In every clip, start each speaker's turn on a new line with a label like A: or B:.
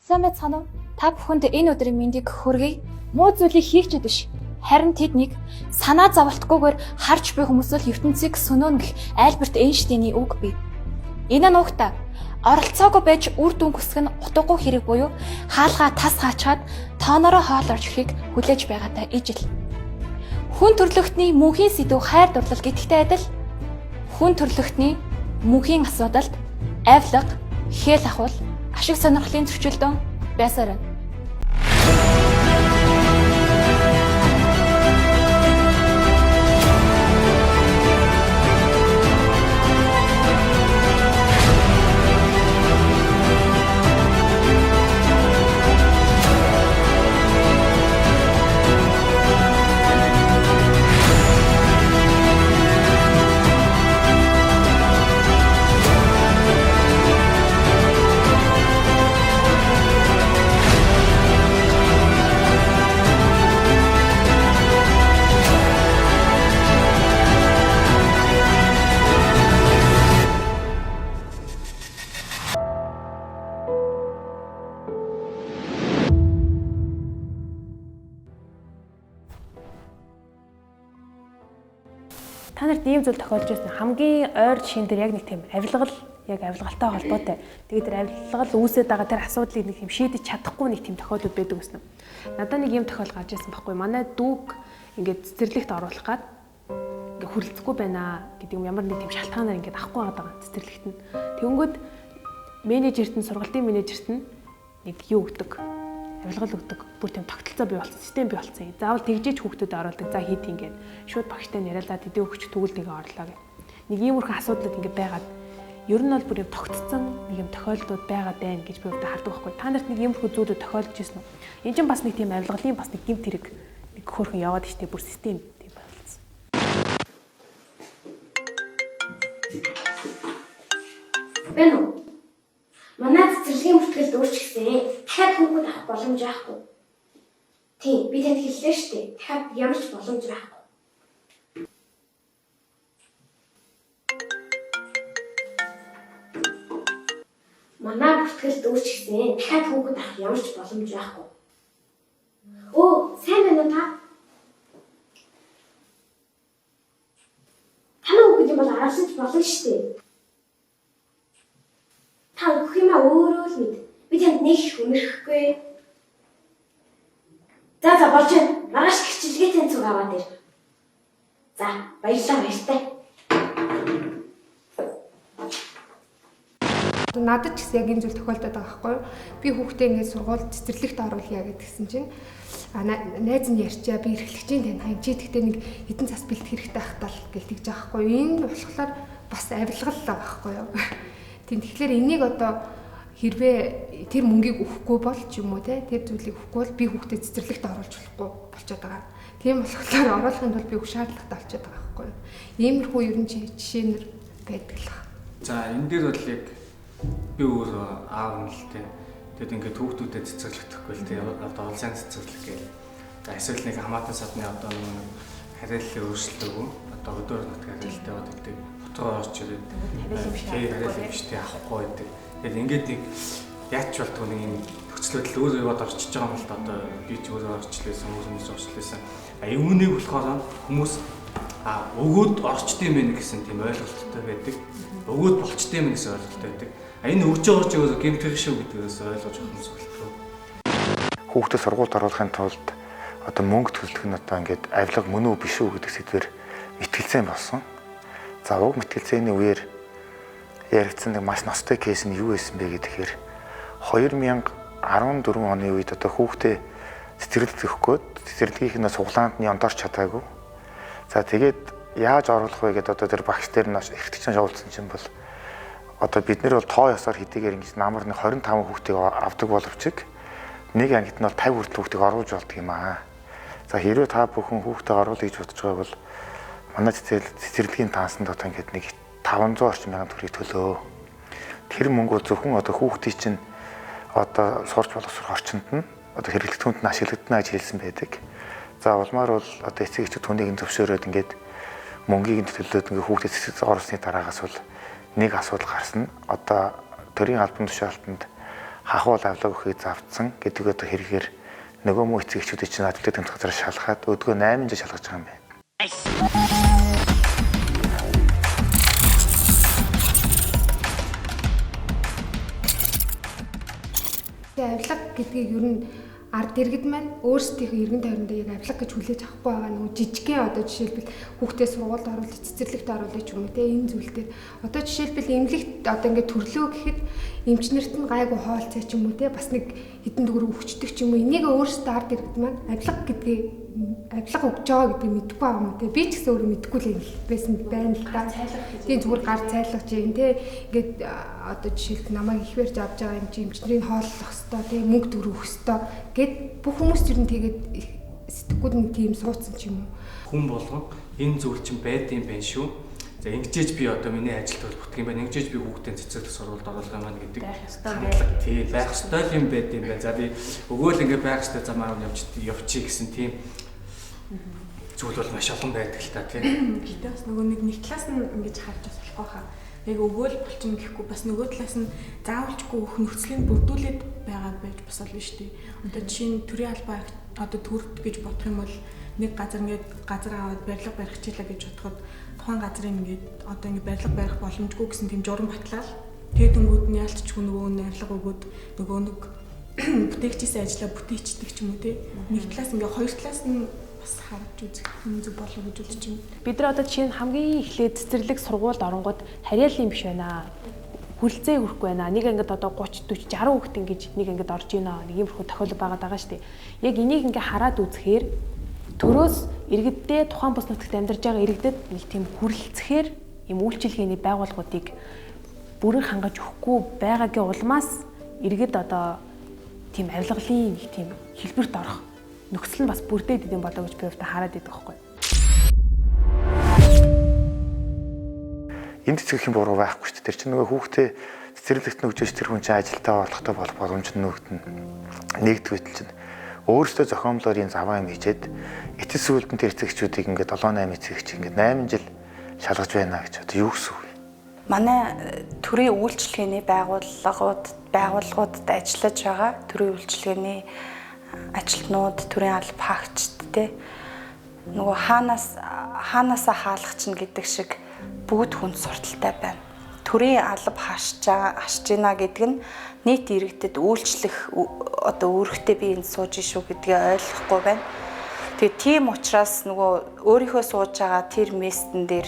A: Сайн байцгаана уу? Та бүхэнд энэ өдрийн мэндийг хүргэе. Муу зүйлийг хийх ч биш. Харин тэднийг санаа зовлтгүйгээр харж буй хүмүүс л ертөнцийг сөнөөнө гэх Альберт Эйнштейний үг бий. Энэ нь угтаа оролцоогүй байж үр дүн хүсэх нь утгагүй хэрэг буюу хаалгаа тас хаачаад тооноороо хоол орж ирэхийг хүлээж байгаатай ижил. Хүн төрлөختний мөнхийн сэдв хайр дурлал гэдэгтэй адил хүн төрлөختний мөнхийн асуудалд авилга, хээл ахвал ашиг сонирхлын зөрчилдөөн байсаар байна.
B: Та нарт ийм зүйл тохиолж байсан хамгийн ойр жишээн дээр яг нэг тийм авилгалтай холбоотой. Тэгээд тэр авилгал үүсээд байгаа тэр асуудлыг нэг тийм шийдэж чадахгүй нэг тийм тохиолдол байдаг гэсэн. Надад нэг ийм тохиол гарч ирсэн байхгүй. Манай дүүг ингээд цэцэрлэгт оруулах гад ингээд хүрлцэхгүй байна гэдэг юм ямар нэг тийм шалтгаанаар ингээд авахгүй байгаа цэцэрлэгт нь. Тэгэнгүүт менежерт нь сургалтын менежерт нь нэг юу өгдөг. Авилгал өгдөг. Бүр тийм тогтолцоо бий болсон, систем бий болсон. Заавал тэгжиж хүүхдүүдэд оруулдаг. За хийд ингээд шууд багштай яриалаад тэдээ өгч төгөлдгийг орлоо гэх. Нэг иймэрхүү асуудлууд ингээд байгаад ер нь бол бүр юм тогтцсон нэг юм тохиолдлууд байгаад байна гэж би өөртөө хардаг байхгүй. Та нарт нэг иймэрхүү зүйлүүд тохиолдож ирсэн үү? Энд чинь бас нэг тийм авилгалын бас нэг гэмт хэрэг нэг хөөрхөн яваад штеп бүр систем тийм болсон.
C: Бэнэ үү? Манай цэцэрлэгийн бүртгэлд өөрчлөгдсөн. Дахиад хүүхэд авах боломж байхгүй. Тийм, би танд хэллээ шүү дээ. Дахиад ямар ч боломж байхгүй. Манай бүртгэлд өөрчлөгдсөн. Дахиад хүүхэд авах ямар ч боломж байхгүй. Оо, сайн байна уу та? Танай хүүхэд юм бол аравсан ч болно шүү дээ. Та өгөх юмаа өөрөө л мэд. Би танд нэг хүнрэхгүй. За болж байна. Маргааш гэрчилгээтэй цуг аваад ир. За, баярлалаа.
D: Надад ч гэсэн яг энэ зүйл тохиолдоод байгаа байхгүй юу? Би хүүхдээ ингээд сургууль цэцэрлэгт оруулъя гэдгсэн чинь найз нь ярьчаа би эрхлэгчийн тань чи тэгтээ нэг хэдэн цас бэлтгэх хэрэгтэй байх тал гэл тэгж байгаа байхгүй юу? Энэ болохоор бас авилгал л байхгүй юу? Тийм тэгэхээр энийг одоо хэрвээ тэр мөнгийг өгөхгүй бол ч юм уу те тэр зүйлийг өгөхгүй бол би хүүхдээ цэцэрлэгт оруулж болохгүй болчиход байгаа. Тийм болохоор оруулахын тулд би өг шаардлагатай болчиход байгаа байхгүй юу? Иймэрхүү ер нь жишээнэр байдаг л байна.
E: За энэ дээр бол яг би өөрөө аав нь л те тэгэд ингээд хүүхдүүдэд цэцэрлэгдэхгүй л те одоо улсын цэцэрлэг гэх. За эсвэл нэг хамаатан садны одоо нэг хариаллын өөрчлөлтөө одоо өдөр нутгийн хариалттай бод гэдэг хотгоо орж ирээд хариаллын биштэй авахгүй байдаг. Тэгэд ингээд нэг яач болтгоо нэг юм нөхцөлөдөл өөрөө яваад орчиж байгаа юм л да одоо би ч өөрөө орчлээсэн хүмүүс орчлээсэн. Үүнийг болохоор хүмүүс өгөөд орчдсон юм гэсэн тийм ойлголттой байдаг. Өгөөд болчтой юм гэсэн ойлголттой байдаг. Энэ өгж байгаа ч өөрөө гэмтэх шүү гэдгээс ойлгож хүмүүс болтгоо.
F: Хүүхдээ сургуульд оруулахын тулд одоо мөнгө төлөх нь одоо ингээд авилга мөн үү биш үү гэдэг сэдвээр мэтгэлцээ болсон. За уг мэтгэлцээний үеэр яригдсан нэг маш ностой кейс нь юу байсан бэ гэхээр 2014 оны үед одоо хүүхдээ цэцэрлэгдэх гээд цэцэрлэгийн суглаанд нь ондорч чадаагүй. За тэгээд яаж оруулах вэ гэдээ одоо тэр багш дээр нь эрхтгчэн шуулцсан чинь бол одоо бид нэр бол тоо ёсоор хэдийгээр ингэж намар нэг 25 хүүхдийг авдаг боловч нэг ангид нь бол 50 хүртэл хүүхдийг оруулж болдог юм аа. За хэрвээ та бүхэн хүүхдээ оруулах гэж бодож байгаа бол манай цэцэрлэгийн таансанд одоо ингэж нэг 500 орчим мянган төгрөгийг төлөө. Тэр мөнгө бол зөвхөн одоо хүүхдийн чинь одоо сурч боловсрох орчинд нь одоо хэрэглэгдэхүүнд нь ашиглагдана гэж хэлсэн байдаг. За улмаар бол одоо эцэг эхчүүд түүнийг нь зөвшөөрөөд ингээд мөнгийг нь төлөөд ингээд хүүхдэд цэцэрлэг оруулсны дараагаас бол нэг асуудал гарсан. Одоо төрийн албан тушаалтанд хахуул авлага өгөхийг завдсан гэдэг одоо хэрэгээр нөгөө муу эцэгчүүдийн чинь наадтай тэмцэх газар шалгаад өдгөө 8 жил шалгаж байгаа юм байна.
D: Авилга гэдгийг ер нь ард иргэд маань өөрсдийнхөө эргэн тойрондоо яг авилга гэж хүлээж авахгүй байгаа нөгөө жижигхэн одоо жишээлбэл хүүхдээ сургуульд оруулах, цэцэрлэгт оруулах ч юм уу те энэ зүйл дээр одоо жишээлбэл эмнэлэгт одоо ингээд төрлөө гэхэд эмчнэрт нь гайгүй хоолцоо ч юм уу те бас нэг хэдэн төгрөг өгчдөг ч юм уу энийг өөрсдөө ард иргэд маань авилга гэдгийг авилга өгч байгаа гэдгийг мэдэхгүй байгаа юм те би ч гэсэн өөрөө мэдэхгүй л байсан байна л да. Тийм зүгээр гар цайлгаж юм те ингээд одоо жишээлбэл намайг их барьж авч байгаа юм чи эмчнэрийн хооллох хэвээр те мөнгө төгрөг өгөх хэвээр гэд бүх хүмүүс ч юм тэгээд сэтгэгүйд нэг тийм суудсан ч юм уу.
E: Хүн болгон энэ зүйл чинь байд юм байна шүү. За ингэжээж би одоо миний ажилд холбогдох юм байна. Ингэжээж би хүүхдээ цэцэрлэг сургуульд оруулах юм байна гэдэг. Тий, байх ёстой юм байд юм байна. За би өгөөл ингэ байх ёстой замаар явчих гэсэн тийм зүйл бол маш олон байдаг л та тийм.
B: Гэтэ бас нөгөө нэг талаас нь ингэж харж бас болохгүй хаа. Яг өгөөл болчихно гэхгүй бас нөгөө талаас нь заавалчгүй өөх нөхцөлийг бүрдүүлээд байгаа байж бас болно шүү дээ. Одоо жишээ нь төрийн албаа одоо төрд гэж бодох юм бол нэг газар ингээд газар аваад барилга барих хичээлээ гэж бодоход тухайн газрын ингээд одоо ингээд барилга барих боломжгүй гэсэн тийм журам батлал. Тэгээд өнгөд нь ялцчихгүй нөгөө нарилга өгөөд нөгөө нэг бүтээгчээс ажиллаа бүтээчдэг ч юм уу те. Нэг талаас ингээд хоёр талаас нь харж үзэх юм зүг болов гэж үзэж байна. Бид нар одоо жишээ нь хамгийн эхлээд цэцэрлэг сургуульд оронгууд харьяалын биш байна. Хүлцээ хүрхгүй байна. Нэг ангид одоо 30 40 60 хүүхэд ингэж нэг ангид орж ийна. Нэг юм хэрхүү тохиолдол байгаа даа шүү дээ. Яг энийг ингээ хараад үзэхээр төрөөс иргэддээ тухайн бус нутагт амьдарч байгаа иргэдэд нэг тийм хүрлцэхээр юм үйлчилгээний байгууллагуудыг бүрэн хангаж өгөхгүй байгаагийн улмаас иргэд одоо тийм авилгалын нэг тийм хэлбэрт орох нөхцөл нь бас бүрдээд идэм болоо гэж би өөртөө хараад байдаг байхгүй.
F: Энд цэцэрлэгийн буруу байхгүй шүү дээ. Тэр чинь нөгөө хүүхдээ цэцэрлэгт нөгжөөж тэр хүн чинь ажилдаа болохтой болох боломж нь нөгдөн. Нэгдүгээр чинь өөрөөсөө зохиомлоор энэ заваа юм хийчээд эцэс сүлдэн тэр цэцэгчүүдийг ингээд 7-8 цэцэгч ингээд 8 жил шалгаж байна гэж одоо юу гэсэн үг вэ?
G: Манай төрийн үйлчилгээний байгууллагуудад ажиллаж байгаа төрийн үйлчилгээний ажилтнууд, төрийн алба хаагчд те нөгөө хаанаасаа хаалгач нь гэдэг шиг бүгд хүнд сурталтай байна. Төрийн алба хашж гинэ гэдэг нь нийт иргэдэд үйлчлэх одоо үүрэгтэй би энд сууж шүү гэдгийг ойлгохгүй байна. Тэгээ тийм учраас нөгөө өөрийнхөө сууж байгаа тэр местэн дээр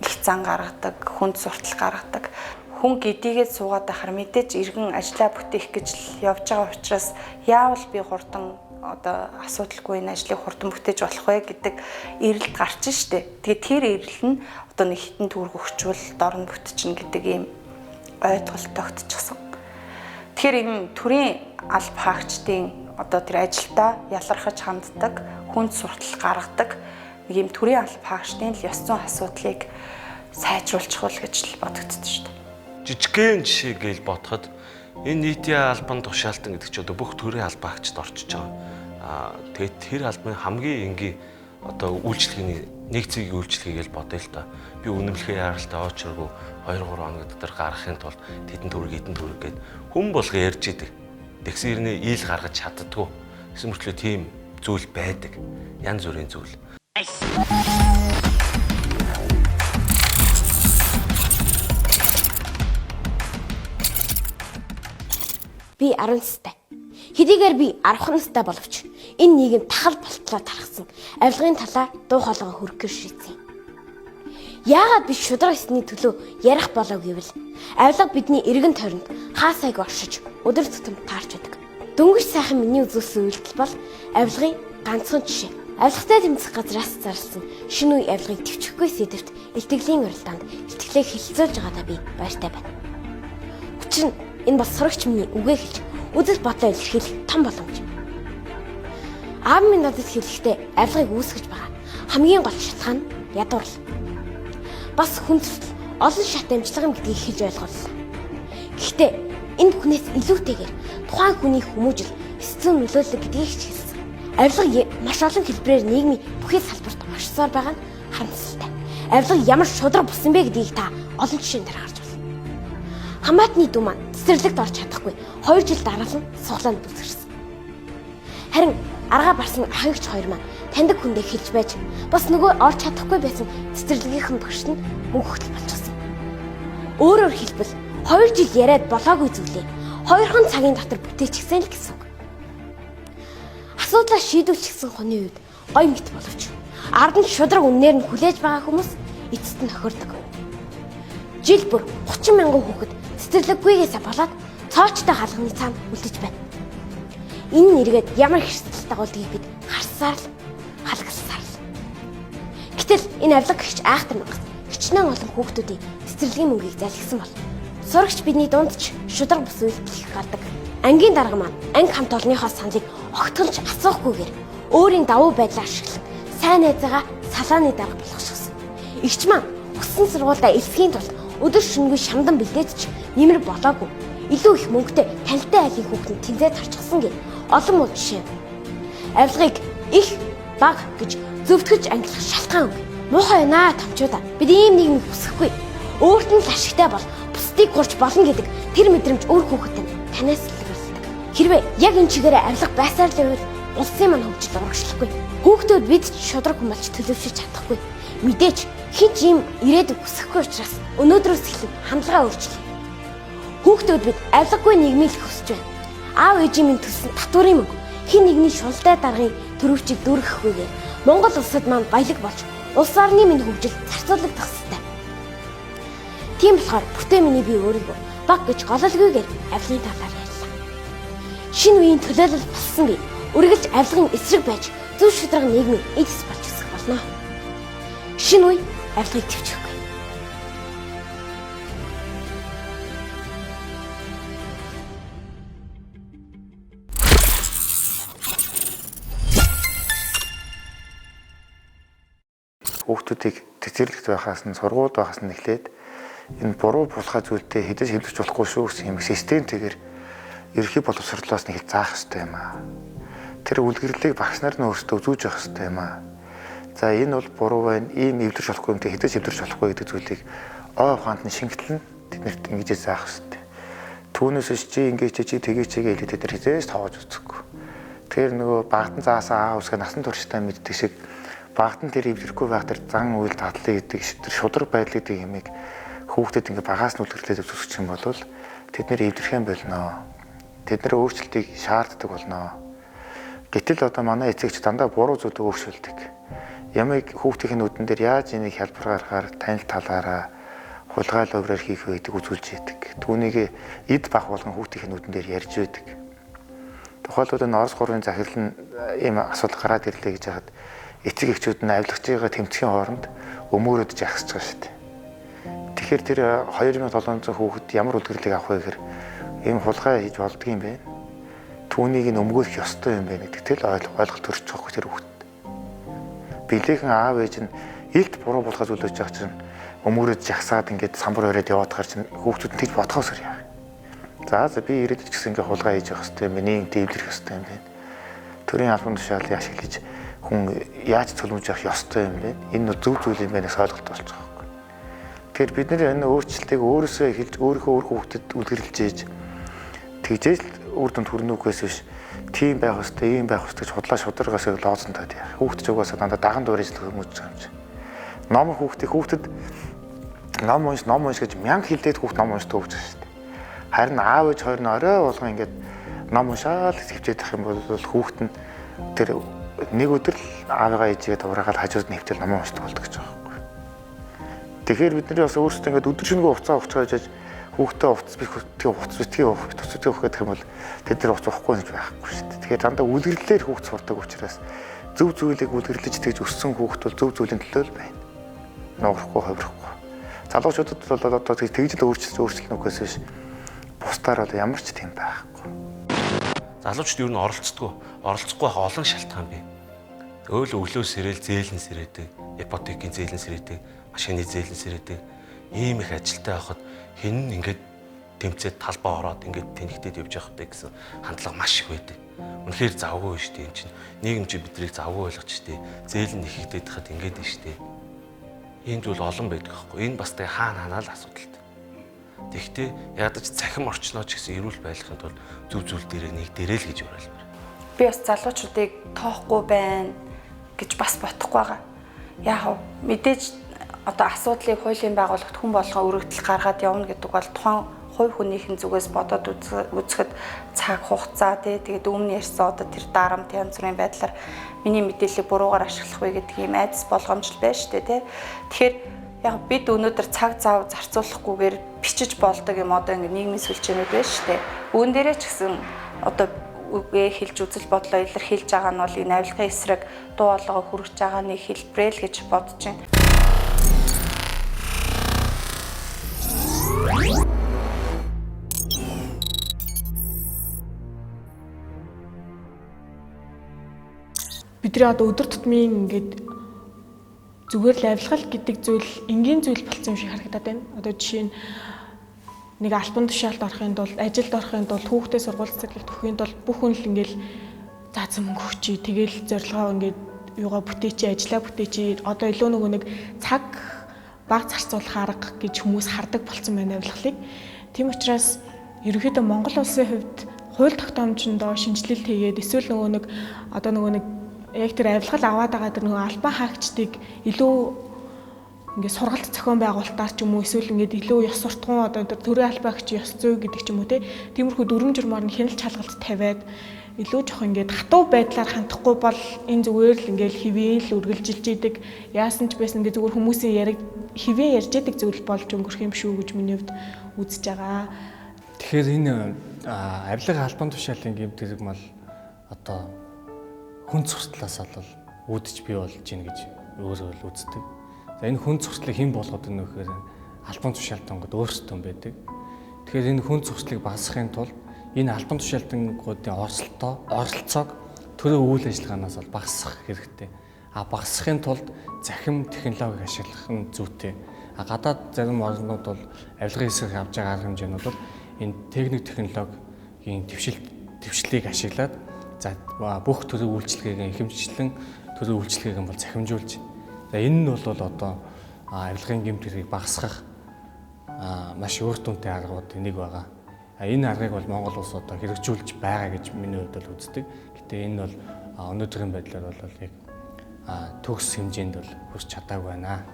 G: их зан гаргадаг, хүнд суртал гаргадаг. Хүн гэдийгээ суугаад байхаар мэдээж иргэн ажиллаа бүтээх гэж явж байгаа учраас яавал би хурдан одоо асуудалгүй энэ ажлыг хурдан бүтээж болох вэ гэдэг эрэлт гарч штэ. Тэгээ тэр эрэл нь одоо нэг хитэн төгрөг өгчвөл дорн бүтчихнэ гэдэг ийм ойлголт тогтчихсон. Тэгэхээр энэ төрийн алба хаагчдын одоо тэр ажилдаа ялархаж ханддаг, хүнд суртал гаргадаг нэг ийм төрийн алба хаагчдын л ёс зүйн асуудлыг сайжруулчих уу гэж л бодогдсон шүү дээ.
H: Жижигхэн жишээ гээл бодоход энэ нийтийн албан тушаалтан гэдэг чинь одоо бүх төрийн албан хаагчид орчиж байгаа. Тэгээд тэр албаны хамгийн энгийн одоо үйлчлэгээний нэг цэгийн үйлчлэгийг л бодъё л та. Би үнэмлэхээ яралтай очроогүй 2-3 хоног дотор гаргахын тулд тэдэн төгрөг гээд хүн болго ярьж идэг. Тэгсэн ирнэ ийл гаргаж чаддгүй. Гэсэн мөртлөө тийм зүйл байдаг. Янз бүрийн зүйл.
C: Би 10 настай. Хэдийгээр би 10 настай боловч энэ нийгэм тахал болтлоо тархсан авилгын талаа дуу хоолойгоо хөргөх шийдсэн. Яагаад би шудраг эсний төлөө ярих болов гэвэл авилга бидний эргэн тойронд хаасайг оршиж өдөр тутам таарч байдаг. Дөнгөж сайхан миний үзүүлсэн үйлдэл бол авилгын ганцхан жишээ. Авилгатай тэмцэх газраас зарласан шинэ үе авилгыг төвчөхгүй сэдвт илтгэлийн уралдаанд итгэлээ хилцүүлж байгаадаа би баяртай байна. Учир нь энэ бол сурагч миний үгээ хэлж үзэл бодлоо илэрхийлэх том боломж. Аав минь надад хэлэхдээ авилгыг үүсгэж байгаа хамгийн гол шалтгаан нь ядуурл. Бас хүндрэл олон шат амжилга юм гэдгийг хэлж ойлголоо. Гэхдээ энэ бүхнээс илүүтэйгээр тухайн хүний хүмүүжил эсцэн нөлөөлөл гэдгийг хэлсэн. Авилга маш олон хэлбэрээр нийгмийн бүхий салбарт оршсоор байгаа нь харамсалтай. Авилга ямар шудраг бусан бэ гэдгийг та олон жишээн дээр харж байна. Хамаатны дүү маань цэцэрлэгт орж чадахгүй 2 жил дараалан суглаанд бүсгэрсэн. Харин аргаа барсан ахыгч хоёр маань таньдаг хүндээ хэлж байж бас нөгөө орж чадахгүй байсан цэцэрлэгийнхэн багш нь мөнгө хөтөл болчихсон. Өөрөөр хэлбэл 2 жил яриад болоогүй зүйлээ 2 цагийн дотор бүтээчихсэн л гэсэн үг. Асуудлаа шийдвэрлэсэн хүний үед гой мэт боловч ард нь шудраг үнээр нь хүлээж байгаа хүмүүс эцэст нь хохирдог. Жил бүр 30 мянган хүүхэд цэцэрлэггүйгээсээ болоод цоочтой халганы цаана үлдэж байна. Энэ нэргээд ямар хэрсэлтэй дагуулдгийг бид харсаар л халгалсаар л. Гэтэл энэ авлага гихч айхтар мангас хичнээн олон хүүхдүүдийн цэцэрлэгийн мөнгийг залгисан бол сурагч бидний дунд ч шудраг бус үйлдэлх гардаг. Ангийн дарга маань анги хамт олонныхоо саналыг огтхолж асуухгүйгээр өөрийн давуу байдлаа ашиглан сайн найзаагаа салааны дарга болгочихсон. Игч маань өссөн сургуультай элсхийн тулд өдөр шөнөгүй шамдан бэлдээд ч нэмэр болоогүй. Илүү их мөнгөтэй танилтай айлын хүүхэнд тэнцээд харчихсан гэх олон муу жишээ. Авилгыг их баг гэж зөвтгөж ангилах шалтгаан үг. Муухай наа томчуудаа бид ийм нийгмийг хүсэхгүй. Өөрт нь л ашигтай бол бусдыг гурж болно гэдэг тэр мэдрэмж өөр хүүхэдтэй танаас л илэрхийлдэг. Хэрвээ яг энэ чигээрээ авилга байсаар л байвал улсын маань хөгжил урагшлахгүй. Хүүхдүүд бид ч шудраг хүн болж төлөвшөж чадахгүй. Мэдээж хин ч ийм ирээдүг хүсэхгүй учраас өнөөдрөөс эхлэн хандлагаа өөрчлөе. Хүүхдүүд бид авилгагүй нийгмийг хүсэж байна. Аав ээжийн минь төлсөн татварын мөнгө хин нэгний шултай даргын төрөвчийг дүүргэхгүйгээр Монгол улсад маань баялаг болж улс орны минь хөгжил зарцуулагдах ёстой. Тийм болохоор бүтээ миний би өөрийгөө баг гэж гололгүйгээр авилгын талаар ярьлаа. Шинэ үеийн төлөөлөл болсон би үргэлж авилгын эсрэг байж зөв шударга нийгмийн эдис болж өсөх болно. Шинэ үе авилгыг төвчөхгүй.
F: Хүүхдүүдийг цэцэрлэгт байхаас нь сургуульд байхаас нь эхлээд энэ буруу булхай зүйлтэй хэдэж хэвлэж болохгүй шүү гэсэн юм системтэйгээр ерхий боловсролоос нэг заах хэрэгтэй юм аа. Тэр үлгэрлийг багш нар нь өөрсдөө зүүж явах хэрэгтэй юм аа. За энэ бол буруу байна, ийм эвдэрч болохгүй юмтэй хэдэж эвдэрч болохгүй гэдэг зүйлийг ой ухаанд нь шингэтлэн тэднэрт ингэж заах хэрэгтэй. Түүнээс чи ингэж чи тгийч хэлээд тэд хизээж тоож үзэхгүй. Тэр нөгөө багтан заасаа аав усга насан туршдаа мэддэг шиг багтан тэр эвдэрэхгүй байх тэр зан үйл татлыг гэдэг тэр шудраг байдал гэдэг юмыг хүүхдэд ингээ багаас нь үлгэрлээд үзүүлчих юм бол тэд нэр эвдэрх юм болно. Тэд нэр өөрчлөлтийг шаарддаг болно. Гэтэл одоо манай эцэгч дандаа буруу зүйлд өөрчлөлдөг. Ямыг хүүхдийн нүдэн дээр яаж энийг хялбар гаргахаар танил талаараа хулгай ловроор хийх вэ гэдэг үзүүлж яадаг. Түүнийг эд бах болгон хүүхдийн нүдэн дээр ярьж байдаг. Тухайлбал энэ Орос гурвын захирал нь ийм асуудал гараад ирлээ гэж хахад эцэг эхчүүд нь авилгачийн тэмцэхийн хооронд өмөрөдөж ахсаж байгаа шүү дээ. Тэгэхээр тэр 2700 хүүхэд ямар үлгэрлийг авах вэ гэхээр ийм хулгай хийж болдго юм байна. Түүнийг нь өмгөөлөх ёстой юм байна гэдэгт л ойлголт төрчих واخгүй тэр хүүхэд. Билээхэн аав ээж нь илт буруу булгаж үлээж байгаа чинь өмөрөдөж ахсаад ингээд самбар өрөөд яваад гар чинь хүүхдүүд нь тэгж бодхоос яах. За би ирээдүйд ч гэсэн ингээд хулгай хийж явах хэрэгтэй юм байна. Ийм дэвлэрэх хэрэгтэй юм байна. Төрийн албан тушаалыг ашиглаж хүн яаж цөлмөж явах ёстой юм бэ? Энэ нь зөв зүйл юм байна гэж ойлголт болчих واخгүй. Тэгэхээр бид нэр энэ өөрчлөлтийг өөрөөсөө эхэлж өөрийнхөө хүүхдэд үлгэрлэж ийж тэгжээж үр дүнд хүрнүүхээс биш тийм байх ёстой, ийм байх ёстой гэж худлаа шударгаас лоозонтоод яах. Хүүхд ч угаасаа дандаа даган дуурайж хүмүүж байгаа юм чи. Ном хүүхдэд ном унш гэж мянга хилдээд хүүхд ном уншдаг гэж байна шүү дээ. Харин аав ээж хоёр нь орой болгон ингээд ном уншаал хэвчээд ах юм бол хүүхд нь тэр нэг өдөр л аавыгаа ээжигээ дураагаад хажууд нь хэвтэл ном уншдаг болдог гэж байгаа байхгүй. Тэгэхээр бид нар бас өөрсдөө ингээд өдөр шөнөгүй хуцаа авчихж хүүхдээ хувцас битгий өгөх гэх юм бол тэд нар хувцас уухгүй гэж байхгүй шүү дээ. Тэгэхээр дандаа үлгэрлэлээр хүүхд сурдаг учраас зөв зүйлийг үлгэрлэж тэгж өссөн хүүхд бол зөв зүйлийн төлөө л байна. Нуурахгүй хувирахгүй. Залуучуудад бол одоо тэгж л өөрчлөлтнөөс биш бусдаар бол ямар ч тийм байхгүй.
H: Залуучууд юу н оролцохгүй олон шалтгаан бий. Өглөө сэрэл зээлэн сэрээдэг, ипотекийн зээлэн сэрээдэг, машины зээлэн сэрээдэг. Ийм их ажилтаа авахд хэн нь ингээд тэмцээд талбай ороод ингээд тэнхтэд явж явах вэ гэсэн хандлага маш их байдаг. Үнэхээр завгүй шүү дээ юм чинь. Нийгэм чи бидрийг завгүй ойлгож шүү дээ. Зээлэн нэхэгдээд хахад ингээд нь шүү дээ. Ийм зүйл олон байдаг аахгүй. Энэ бас тэ хаана л асуудалтай. Тэгэхдээ ядаж цахим орчноо ч гэсэн эрүүл байхын тулд зүв зүйл дээр нэг дээрэл гэж уриалмаар.
G: Би бас залуучуудыг тоохгүй байна гэж бас бодохгүй байгаа. Яг мэдээж одоо асуудлыг хуулийн байгууллагт хүн болгон өргөдөл гаргаад явна гэдэг бол тухайн хувь хүнийхэн зүгээс бодоод үзэхэд цаг хугацаа тэгээд өмнө ярьсан одоо тэр дарамт янз бүрийн байдлаар миний мэдээллийг буруугаар ашиглах вэ гэдэг ийм айдас болгоомжл байна шүү дээ тий. Тэгэхээр яг бид өнөөдөр цаг зав зарцуулахгүйгээр бичиж болдог юм одоо ингэ нийгмийн сүлжээнүүд байна шүү дээ. Үүн дээрээ ч гэсэн одоо үгээ хэлж үзэл бодлоо илэрхийлж байгаа нь бол энэ авилгын эсрэг дуу хоолойгоо хүргэж байгааны хэлбэрэл гэж бодож байна.
B: Бидний одоо өдөр тутмын ингээд зүгээр л авилгал гэдэг зүйл энгийн зүйл болсон юм шиг харагдаад байна. Одоо жишээ нь нэг альбан тушаалд орохын тулд, ажилд орохын тулд, хүүхдээ сургууль цэцэрлэгт өгөхийн тулд бүх хүн л ингээл заасан мөнгө өгчий. Тэгэл зорилгоо ингээд юугаа бүтээчи, ажиллаа бүтээчи. Одоо илүү нөгөө нэг цаг баг зарцуулах арга гэж хүмүүс хардаг болсон байна авилгалыг. Тийм учраас ерөнхийдөө Монгол улсын хувьд хууль тогтоомжиндоо шинжилэлт хийгээд эсвэл нөгөө нэг одоо нөгөө нэг яг тэр авилгал аваад байгаа тэр нөгөө албан хаагчдыг илүү ингээд сургалт зохион байгуулалтаар ч юм уу эсвэл ингээд илүү ёс суртахуун одоо тэр төрийн албаагч ёс зүй гэдэг ч юм уу тиймэрхүү дүрм журмаар нь хяналт шалгалт тавиад илүү жоох ингээд хатуу байдлаар хандахгүй бол энэ зүгээр л ингээд хэвээ л үргэлжилж идэг яасан ч байсан ингээд зүгээр хүмүүсийн яриг хэвээ ярьж идэг зүйл болж өнгөрөх юм шүү гэж миний хувьд үзэж байгаа.
E: Тэгэхээр энэ авилга албан тушаалын гэмт хэрэг мал одоо хүн зурцлаас бол үүдэж бий болж гин гэж өөрөө л үздэг. За энэ хүн зурцлыг хэн болгоод өгнө гэхээр албан тушаалтангууд өөрсдөө байдаг. Тэгэхээр энэ хүн зурцлыг багасгахын тулд энэ албан тушаалтангуудын оролцоог төрийн үйл ажиллагаанаас бол багасгах хэрэгтэй. Багасгахын тулд захим технологиг ашиглах нь зүйтэй. Гадаад зарим орнууд бол авилгын эсрэг авж байгаа арга хэмжээнүүд бол энэ техник технологийн твшилтийг ашиглаад за бүх төрлийн үйлчлэгийг ихэмжлэн төрлийн үйлчлэгийг бол захимжуулж. За энэ нь бол одоо авилгын гэмт хэргийг багасгах маш үр дүнтэй аргууд нэг байгаа. Энэ аргыг бол Монгол улс одоо хэрэгжүүлж байгаа гэж миний хувьд бол үздэг. Гэтэ энэ бол өнөөдрийн байдлаар бол яг төгс хэмжээнд бол хүрч чадаагүй байна.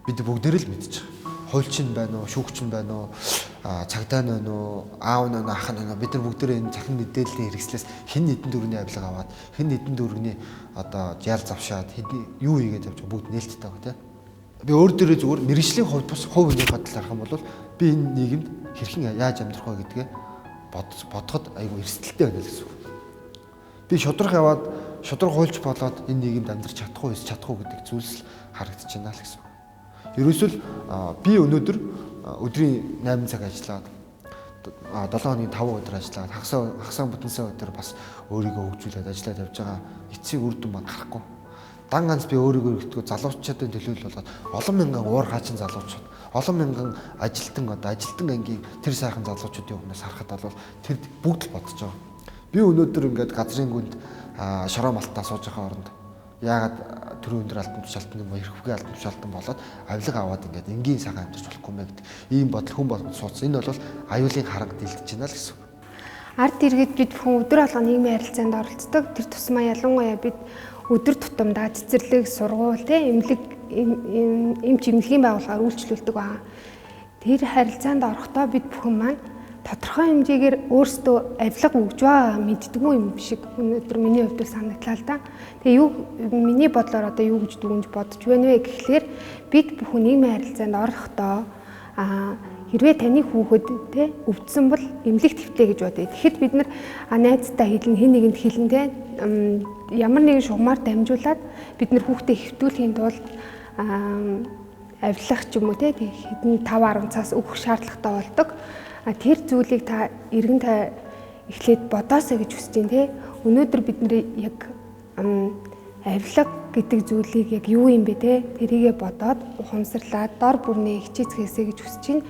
I: Бид бүгдээр л мэдчих. Хуульчин байна уу, шүүгчин байна уу, цагдаа байна уу, аав нь ах нь бид нар бүгдээ энэ захин мэдээллийн хэрэгслээс хэн нэгэн дөрөвний авилга аваад хэн нэгэн дөрөвний одоо ял завшаад хэдний юу хийгээд явж бүгд нээлттэй байгаа тийм. Би өөр дөрөө зүгээр мэрэгжлийн хувьд бас хувь хүний бодлоор харах юм бол би энэ нийгэмд хэрхэн яаж амьдрах вэ гэдгээ бодоход айгүй эрсдэлтэй байна л гэсэн үг. Би шудраг яваад шудраг хуульч болоод энэ нийгэмд амьдрах чадахгүй эсвэл чадахгүй гэдэг зүйлс харагдаж байна л гэсэн. Ерөөсөл би өнөөдөр өдрийн 8 цаг ажиллаад 7 хоногийн 5 өдөр ажиллаад хагас бүтэнсээ өдөр бас өөрийгөө хөгжүүлээд ажиллаад явж байгаа эцсийн үр дүн маань гарахгүй. Дан ганц би өөрийгөө өргөдгөө залуучуудын төлөөлөл болоод олон мянган уур хаачин залуучууд, олон мянган ажилтан ангийн тэр сайхан залуучуудын өмнөөс харахад бол тэр бүгд л бодож байгаа. Би өнөөдөр ингээд газрын гүнд шороо малтаа сууж байгаа оронд яагаад төрийн өндөр албан тушаалтан юм уу эрхвгийн албан тушаалтан болоод авилга аваад ингээд энгийн сайхан амьдарч болохгүй мэй гэдэг ийм бодол хүн болгонд суудсан. Энэ бол аюулын харанг дэлдэж байна л гэсэн.
D: Ард иргэд бид бүхэн өдөр алга нийгмийн харилцаанд оролцдог. Тэр тусмаа ялангуяа бид өдөр тутамдаа цэцэрлэг, сургууль, эмч эмнэлгийн байгууллагаар үйлчлүүлдэг байна. Тэр харилцаанд орохдоо бид бүхэн маань тодорхой хэмжээгээр өөрсдөө авилга өгж байгаа мэддэггүй юм шиг өнөөдөр миний хувьд санагдлаа л да. Тэгээ миний бодлоор одоо юу гэж дүгнж бодож байна вэ гэхлээр бид бүхэн нийгмийн харилцаанд орохдоо хэрвээ таны хүүхэд өвдсөн бол эмнэлэг твтэй гэж бодъё. Тэгэхэд бид нар найзтай хэлнэ, хэн нэгэнд хэлнэ ямар нэгэн шугамар дамжуулаад бид нар хүүхдээ хэвтүүлэхийн тулд авилах ч юм уу хэдэн 5-10 цаас өгөх шаардлагатай болдог. Тэр зүйлийг та эргэн та эхлээд бодоосоо гэж хүсэж байна Өнөөдөр бид нэр яг авилга гэдэг зүйлийг яг юу юм бэ тэрийгэ бодоод ухамсарлаад дор бүрнээ хичээцгээсэй гэж хүсэж байна.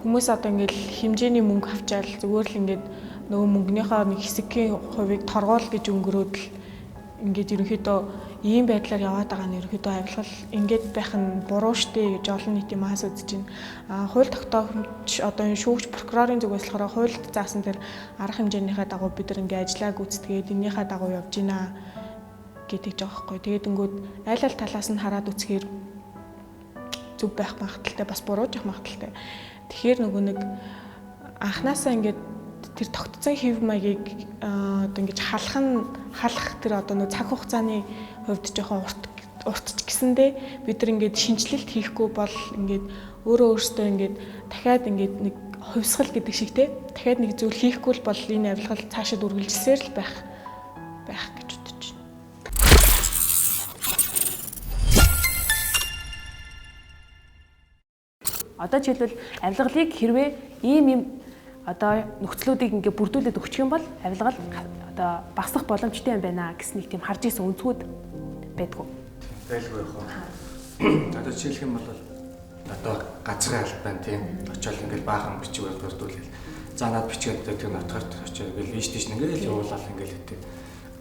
B: Хүмүүс одоо ингээл хэмжээний мөнгө авчаал зүгээр л ингээд нөгөө мөнгөнийхөө нэг хэсгийн хувийг торгоол гэж өнгөрөөд л ингээд ерөнхийдөө
J: ийм байдлаар яваад байгаа нь ерөөдөө авилгал ингээд байх нь буруу штэ гэж олон нийтийн маас үзэж байна. Хууль тогтоомж одоо энэ шүүгч прокурорын зүгээс болохоор хуульд заасан тэр арга хэмжээнийхээ дагуу бид нар ингээд ажиллаа гүйцэтгээд энийхээ дагуу явж гинэ гэдэг жоо байхгүй. Тэгээд ингээд аль аль талаас нь хараад үзэхээр зүв байх магадaltaй бас буруу жах магадaltaй. Тэгэхээр нөгөө нэг анханасаа ингээд тэр тогтцсон хэв маягийг одоо ингэж халах тэр одоо нөгөө цаг хугацааны хувьд жоохон уртч гисэндээ бид нар ингээд шинжилэлт хийхгүй бол ингээд өөрөөсөө ингээд дахиад ингээд нэг хувьсгал гэдэг шиг те дахиад нэг зүйл хийхгүй бол энэ авилгал цаашаа үргэлжилсээр л байх гэж бодож байна.
B: Одоо жишээлбэл авилгалыг хэрвээ ийм одоо нөхцлүүдийг ингээ бүрдүүлээд өгчих юм бол авилгал одоо багасах боломжтой юм байна гэсэн нэг тийм харж исэн өнцгүүд байдгүй.
E: Байлгүй яах вэ? Одоо жишээлх юм бол одоо газрын албан тийм очиод ингээл баахан бичиг барьдуулъя. За над бичгээд тэр нотгорт очиод ингээл ийш тийш ингээл явуулаад ингээл хэвтэй.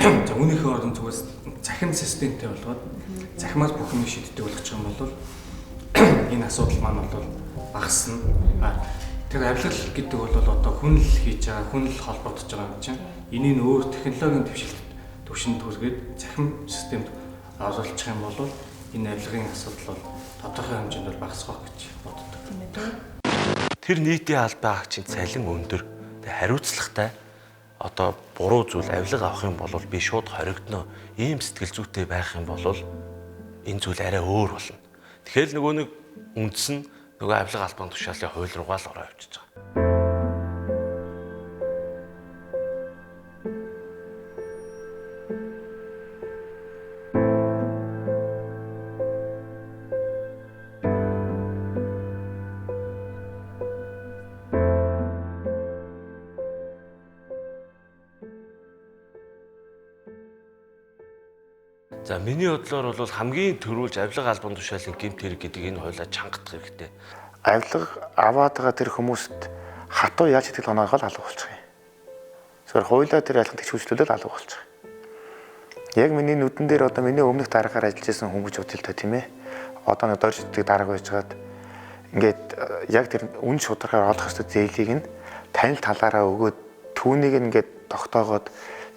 E: За үүнийхээ орон зүгээс захин системтэй болгоод захимаар бүх юм шийддэг болгочих юм бол энэ асуудал маань бол багасна. Тэр авилгал гэдэг бол одоо хүн л хийж байгаа, хүн л холбогдож байгаа юм чинь. Энийг өөр технологийн түвшинд хүргээд захим системд оруулах юм бол энэ авилгын асуудал бол тодорхой хэмжээнд бол багасгах гэж боддог.
H: Тэр нийтийн албан агчийн цалин өндөр. Тэг хариуцлагатай одоо буруу зүйл авилга авах юм бол би шууд хоригдно. Ийм сэтгэл зүйтэй байх юм бол энэ зүйл арай өөр болно. Тэгэхээр нөгөө нэг үндэс нь нөгөө авилга албан тушаалын хууль руугаа л ороо явчихж байгаа. За миний бодлоор бол хамгийн түрүүлж авилга албан тушаалын гэмт хэрэг гэдэг энэ хуулиа чангадах хэрэгтэй.
F: Авилга аваад байгаа тэр хүмүүст хатуу яаж идэх оноогоо л алга болчих юм. Зөвхөн хуулиа тэр ялган тэгшүүлжлүүлэл алга болчих. Яг миний нүдэн дээр одоо миний өмнөх дараагаар ажиллаж байсан хүмүүс бодъё л та тийм ээ. Одоо нэг дорж идэх дарга байжгаад ингээд яг тэр үн шударгаар олох ёстой зээлийг нь танил талаараа өгөөд түүнийг ингээд тогтоогоод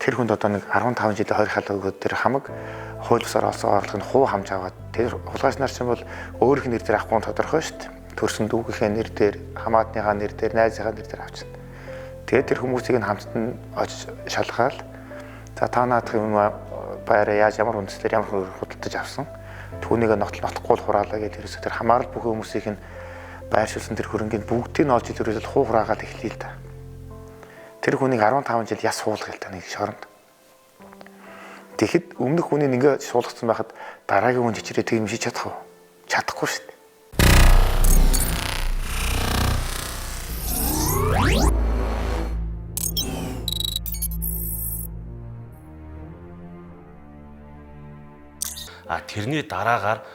F: тэр хүнд одоо нэг 15 жилийн 20 халаа өгөөд тэр хамаг хууль бусаар олсон орлого нь хуу хамж аваад тэр хулгайч нар чинь бол өөрийнх нь нэр дээр авахгүй тодорхой шүү дээ. Төрсөн дүүгийнхээ нэр дээр, хамаатныхаа нэр дээр, найзынхаа нэр дээр авчихна. Тэгээд тэр хүмүүсийг нь хамтд нь очиж шалгаал. За та наадах юм баяраа яаж ямар үндслээр ямар худалдаж авсан. Түүнийг нотлохгүй хураалаа гэдэг ерөөсөө тэр хамаарал бүх хүмүүсийг нь байршуулсан тэр хөрөнгөний бүгдийг нь олж ирүүлээд хуу хураагаад эхлэе л да. Тэр хүнийг 15 жил яс суулгах л та нэг шоронд. Тэгэхэд өмнөх хүний ингээ суулгацсан байхад дараагийн хүн чичрээ тийм шиж чадах уу? Чадахгүй шүү дээ.
H: Тэрний дараагаар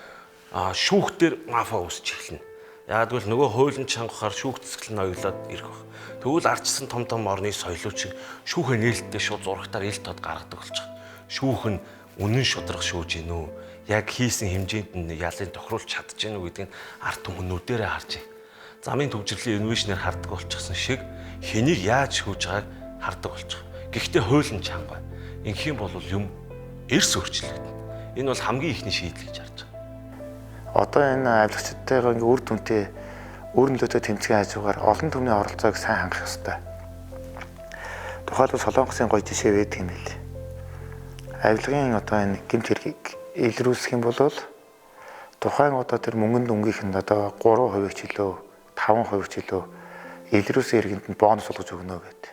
H: шүүхтэр мафа үүсч эхэлнэ. Яг л нөгөө хуулийн чангахаар шүүх цэцгэл нь оёлоод ирэх баг. Тэгвэл ардчсан том орны соёлууч шүүхээ нээлттэй шууд зурагтаар ил тод гаргадаг болчих. Шүүх нь үнэн шударга шүүж гин үү? Яг хийсэн хэмжээнд нь ялын тохируулж чадж гин үү гэдгийг ард түмнүүдээрээ харж. Замын төвжирлийн инновашнээр хардаг болчихсон шиг хэнийг яаж шүүж байгааг хардаг болчих. Гэхдээ хууль нь чанга. Ингэх юм бол юм эрс өөрчлөгдөнө. Энэ бол хамгийн ихний шийдэл гэж харж байгаа.
F: Одоо энэ авилгачдтайгаа ингээ үр дүнтэй өөр нөлөөтэй тэмцээн хажуугаар олон түмний оролцоог сайн хангах ёстой. Тухайлбал Солонгосын гоё жишээ байдаг юм билээ. Авилгын одоо энэ гэмт хэргийг илрүүлсэх юм бол тухайн одоо тэр мөнгөнд өнгийнх нь одоо 3% ч илүү 5% ч илүү илрүүлсэн хэрэгэнд нь бонус олгож өгнө гэдэг.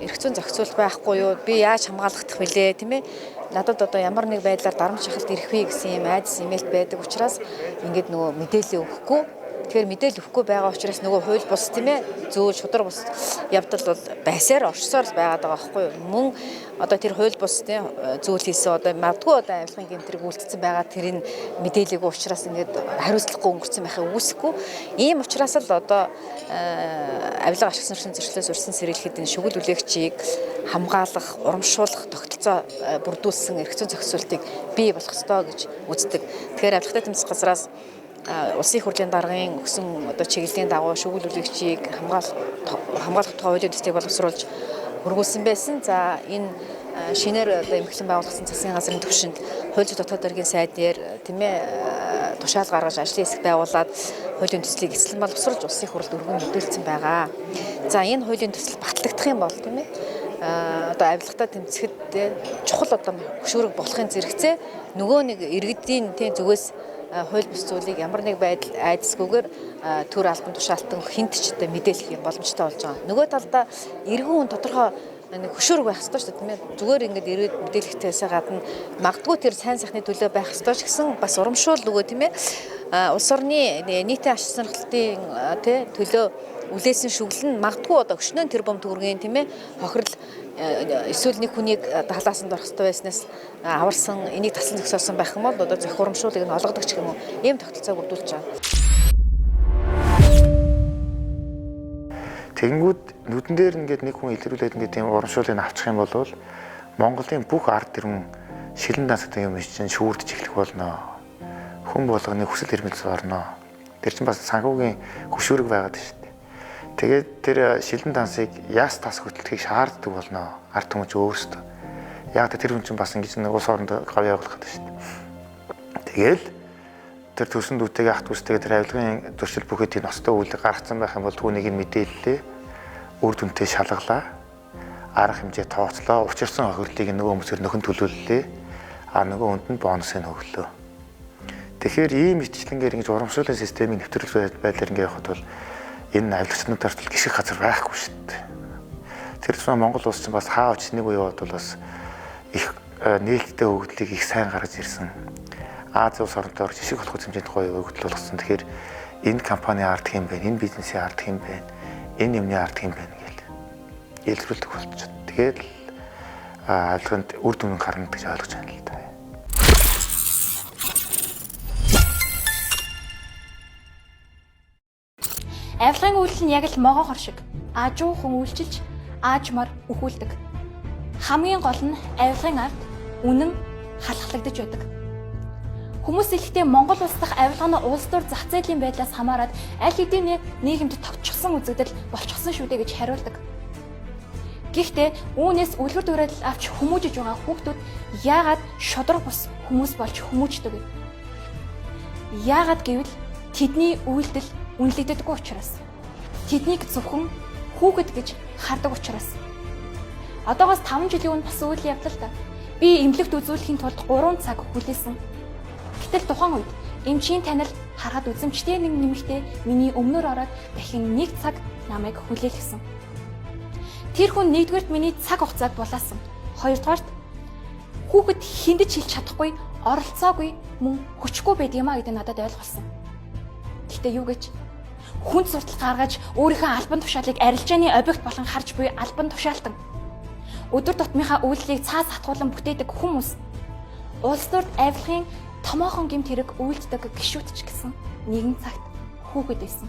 K: Эрх зүйн зохицуул байхгүй юу? Би яаж хамгаалагдах вүлээ, тийм ээ? Надад одоо ямар нэг байдлаар дарамт шахалт ирэх вэ гэсэн юм айдас имэйлт байдаг учраас ингээд нөгөө мэдээлэл өгөхгүй Тэгэхээр мэдээлэл өгөхгүй байгаа учраас нөгөө хууль бус тийм ээ зөөл шудраг бус явдал бол байсаар оршсоор байгаад байгаа байхгүй юу. Мөн одоо тэр хууль бус тийм зөөл хийсэн одоо магадгүй одоо авилгын гэмтрийг үйлдэлсэн байгаа тэрийг мэдээлээгүй учраас ингээд хариуцлагагүй өнгөрцөн байхыг үүсэхгүй. Ийм учраас л одоо авилга ашиг сонирхлын зөрчлөөс урьдчилан сэргийлэхэд шүгэл үлээгчийг хамгаалах, урамшуулах тогтолцоо бүрдүүлсэн эрх зүйн зохицуултыг бий болгох ёстой гэж үздэг. Тэгэхээр авилгатай тэмцэх газраас улсын их хурлын даргын өгсөн одоо чиглэлийн дагуу шүгэл үлээгчийг хамгаалах тухай хуулийн төслийг боловсруулж хөргүүлсэн байсан. За энэ шинээр одоо эмхлэн байгуулагдсан засгийн газрын түвшинд хууль зүйн дотоод даргын сайд дээр тийм ээ тушаал гаргаж ажлын хэсэг байгуулад хуулийн төслийг эсэлэн боловсруулж улсын их хурлд өргөн мэдүүлсэн байгаа. За энэ хуулийн төсөл батлагдах юм бол тийм ээ одоо авилгатай тэмцэхэд чухал одоо хөшүүрэг болохын зэрэгцээ нөгөө нэг иргэдийн тийм зүгээс хууль бус зүйлийг ямар нэг байдал айдасгүйгээр төр албан тушаалтан хинт ч мэдээлэх юм боломжтой болж байгаа. Нөгөө талдаа иргэн хүн тодорхой нэг хөшүүрэг байх ёстой шүү дээ тийм ээ. Зүгээр ингээд иргэд мэдээлэхтэйс гадна магадгүй тэр сайн сайхны төлөө байх ёстой ч гэсэн бас урамшуул нөгөө тийм ээ. Улс орны нийтийн ашиг сонирхлын тий төлөө үлээсэн шүглэн магадгүй одоо өчнөө тэрбум төгрөгийн тийм ээ хохирол эсвэл нэг хүнийг халаасанд орох ёстой байснаас аварсан энийг тасалж зогсоосон байх юм бол одоо зохиурамшуулыг нь олгодог ч юм уу ийм тогтолцоо бүрдүүлж байгаа.
F: Тэгэнгүүт нүдэн дээр ингээд нэг хүн илрүүлээд ингээд тийм урамшуулыг авчих юм бол Монголын бүх ард түмэн шилэн дансдаг юм чинь шүүрдэж эхлэх болно. Хүн болгоны хүсэл эрмэлзэл орно. Тэр чинь бас санхүүгийн хөшүүрэг байгаад шүү дээ. Тэгээд тэр шилэн дансыг яас тас хөтөлтгийг шаарддаг болно. Ард түмэн ч өөрсдөө. Яг тэр хүн чинь бас ингэж нэг улс оронд гав явуулах гэдэг шүү дээ. Тэгэл тэр төрсөн дүүтэйгээ ахт үстэйгээ тэр авилгын зөрчил бүхэд тийм ностой үйл гаргацсан байх юм бол түүнийг нь мэдээллээ. Үр дүнтэй шалгалаа. Арга хэмжээ тооцлоо. Учирсан хохирлыг нөгөө хүмүүсээр нөхөн төлөвлөлээ. Нөгөө хүнд нь бонусыг өглөө. Тэгэхээр ийм итчлэнгээр ингэж урамшууллын системийг нэвтрүүлэх байдлаар ингэ явахад бол энэ авилгачнуудаар л гიშгэх газар байхгүй шүү дээ. Тэр чинь Монгол улс чинь бас хаа очны үеуд бол бас их нээлттэй өгөгдлийг их сайн гаргаж ирсэн. Аз улс орноор жишг болох хэмжээнд гоё өгөгдөл болгосон. Тэгэхээр энэ компани ард хэм бэ, энэ бизнесийн ард хэм бэ, энэ юмны ард хэм бэ гэж илрүүлдэг болчиход. Тэгээд авилганд үр дүн гарна гэж ойлгож байна л да.
A: Авилгын үйлдэл нь яг л могоохор шиг аажуухан үйлчилж аажмаар өхүүлдэг. Хамгийн гол нь авилгын ард үнэн халахлагдаж байдаг. Хүмүүс ихтэй Монгол улс дахь авилгааны улс төр зах зээлийн байдлаас хамаарат аль хэдийн нийгэмд товчхон үзэгдэл болчихсон шүү дээ гэж хариулдаг. Гэхдээ үүнээс үлгэр дуурайл авч хүмүүжиж байгаа хүүхдүүд яагаад шодрог бус хүмүүс болж хүмүүждэг вэ? Яагаад гэвэл тэдний үйлдэл үнэлэгддэггүй учраас. Тэднийг зөвхөн хүүхэд гэж хардаг учраас. Одоогоос 5 жилийн өмнө бас үйл явдал та. Би эмнэлэгт үзүүлэхийн тулд 3 цаг хүлээсэн. Гэтэл тухайн үед эмчийн танил харахад үзэмжтэй нэг нэмэгтэй миний өмнөр ороод дахин 1 цаг намайг хүлээлгэсэн. Тэр хүн нэгдүгээрт миний цаг хугацааг булаасан. Хоёрдугаарт хүүхэд хиндэж хэлж чадахгүй, оролцоогүй, мөн хүчгүй байд юмаа гэдэг надад ойлгуулсан. Гэхдээ юу гэж хүн суртал гаргаж өөрийнхөө албан тушаалыг арилжааны объект болгон харж буй албан тушаалтан. Өдөр тутмынхаа үйлдэлийг цаас хатгуулan бүтээдэг хүмүүс улс төрд авилгын томоохон гэмт хэрэг үйлддэг гишүүдч гэсэн нэгэн цагт хүүхэд байсан.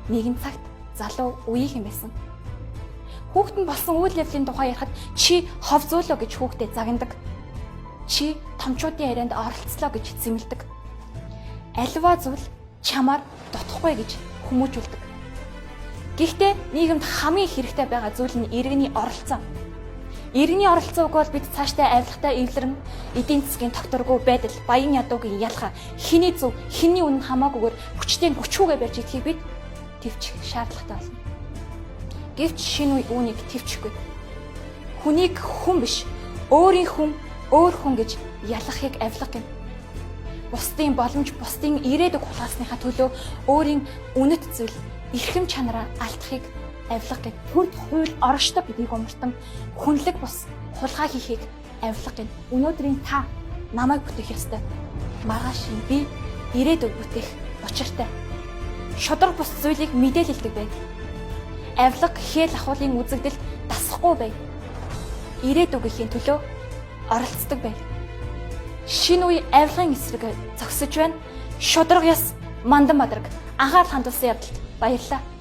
A: Нэгэн цагт залуу үеийнхэн байсан. Хүүхэд нь болсон үйл явдлын тухай ярихад чи хов зөөлөө гэж хүүхдэд загнадаг. Чи томчуудын ярианд оролцлоо гэж зэмлдэг. Аливаа зүйл чамаар дутхгүй гэж хүмүүжүүлдэг. Гэхдээ нийгэмд хамгийн хэрэгтэй байгаа зүйл нь иргэний оролцоо. Иргэний оролцоог бол бид цаашдаа авилгатай эвлэрэн эдийн засгийн тогтворгүй байдал, баян ядуугийн ялгаа, хэний зөв, хэний үнэн хамаагүйгээр хүчтэй гүчүүгээ барьж идэхийг бид төвчих шаардлагатай болно. Гэвч шинэ үе үүнийг төвчихгүй. Хүнийг хүн биш, өөрийн хүн, өөр хүн гэж ялгахыг авилга гэнэ. Бусдын боломж, бусдын ирээдүг хулгайсныхаа төлөө өөрийн үнэт зүйл, эрхэм чанараа алдахыг авилга гэнэ. Төрд хууль оршдог гэдгийг умартан хүнлэг бус хулгай хийхийг авилга гэнэ. Өнөөдрийн та намайг бүтээх ёстой. Маргааш би ирээдүг бүтээх учиртай. шударга бус зүйлийг мэдээлэлдэг байг. Авилга хээл ахуулын үзэгдэл дасахгүй байг. Ирээд үеийн төлөө оролцдог байг. Шинэ үе авилгын эсрэг зогсож байна. Шударга яс Мандан Мадраг анхаарал хандуулсан явдалд баярлалаа.